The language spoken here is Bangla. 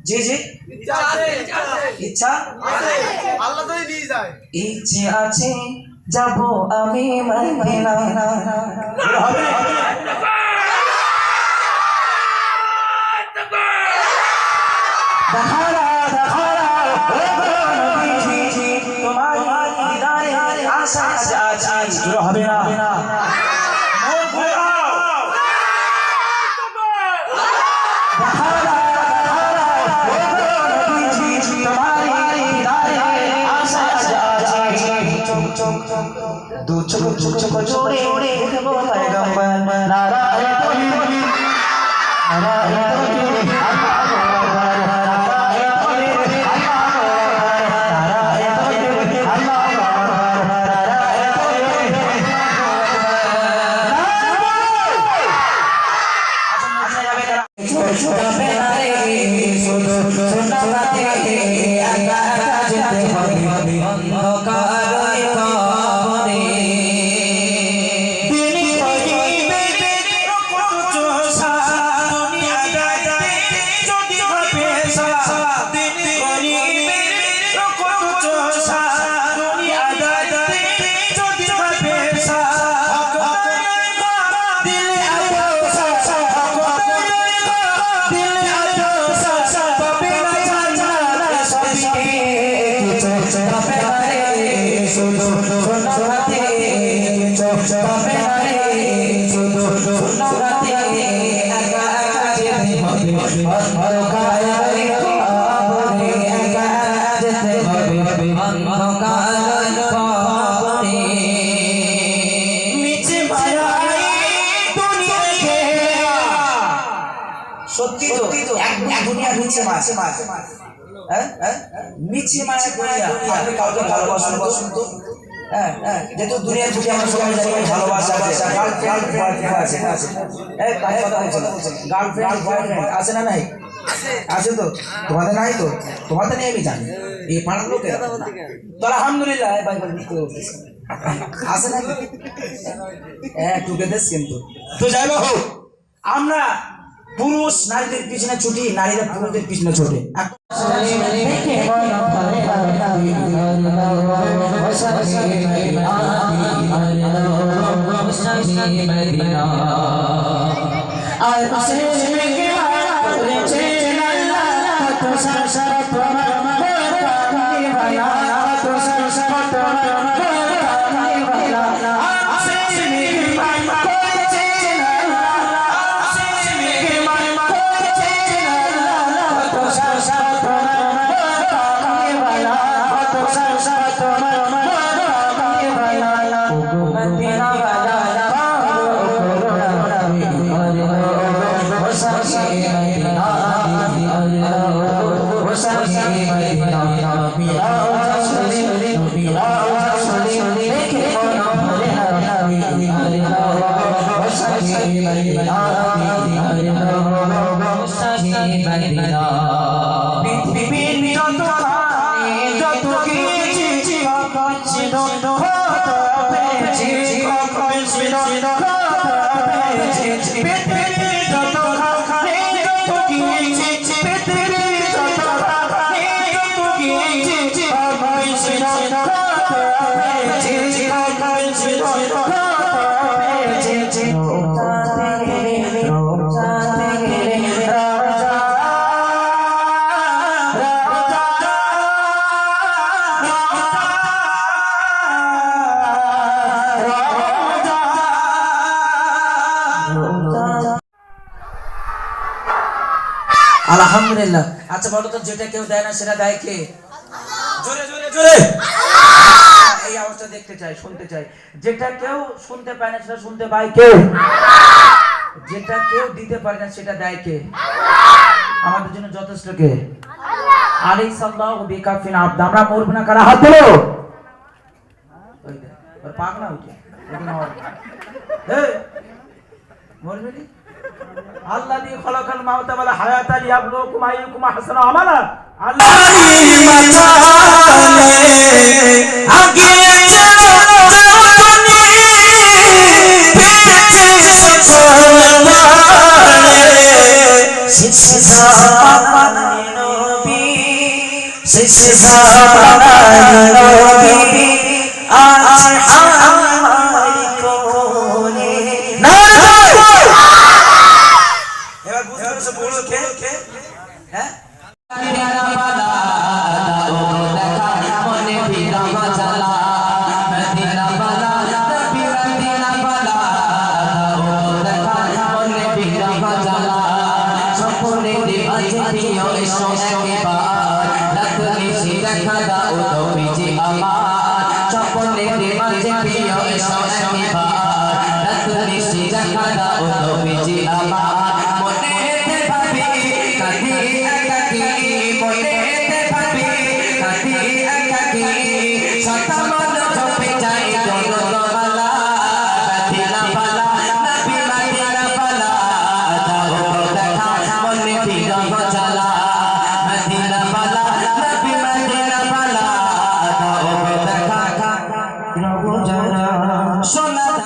জি জি ইচ্ছা আল্লাহ তো দিয়ে যায় ইচ্ছে আছে যাব আমি মদিনা হবে দেখারা তোমার দিদারে আশা আছে হবে না दो चुक जोड़े देखो पैगंबर नारायण মিছে মায়া করিয়া আপনি কাউকে ভালোবাসুন তো হ্যাঁ হ্যাঁ যেহেতু দুনিয়ার বুকে আমরা সবাই জানি ভালোবাসা আছে গার্লফ্রেন্ড বয়ফ্রেন্ড আছে এই কথা বলছেন গার্লফ্রেন্ড বয়ফ্রেন্ড আছে না নাই আছে তো তোমাদের নাই তো তোমাদের নেই আমি জানি এই পাড়ার লোকের তো আলহামদুলিল্লাহ ভাই বল নিতে উঠেছে আছে না হ্যাঁ টুগেদার কিন্তু তো যাই হোক আমরা পুরুষ নারীদের পিছনে ছুটি নারীরা পুরুষদের পিছনে ছোটে আলহামদুলিল্লাহ। আচ্ছা বলো তো, যেটা কেউ দেয় না সেটা দেয় কে? জোরে জোরে জোরে এই আওয়াজটা দেখতে চাই, শুনতে চাই। যেটা কেউ শুনতে পায় না সেটা শুনতে পায় কে? যেটা কেউ দিতে পারে না সেটা দেয় কে? আমাদের জন্য যথেষ্ট কে? আলাইহিসসালাহু বিকাফিন আবদা। আমরা মরব না, কারা হাত তোলো। ওই দেখ, ওর পাক না উঠে মরবে নি। আল্লাযী খালাকাল মাউতা ওয়াল হায়াতা লিয়াবলুকুম আইয়ুকুম আহসানু আমালা। আল্লাহ আগে এবার বুঝতে পেরেছো বলো কে? হ্যাঁ, দেখা দাও তো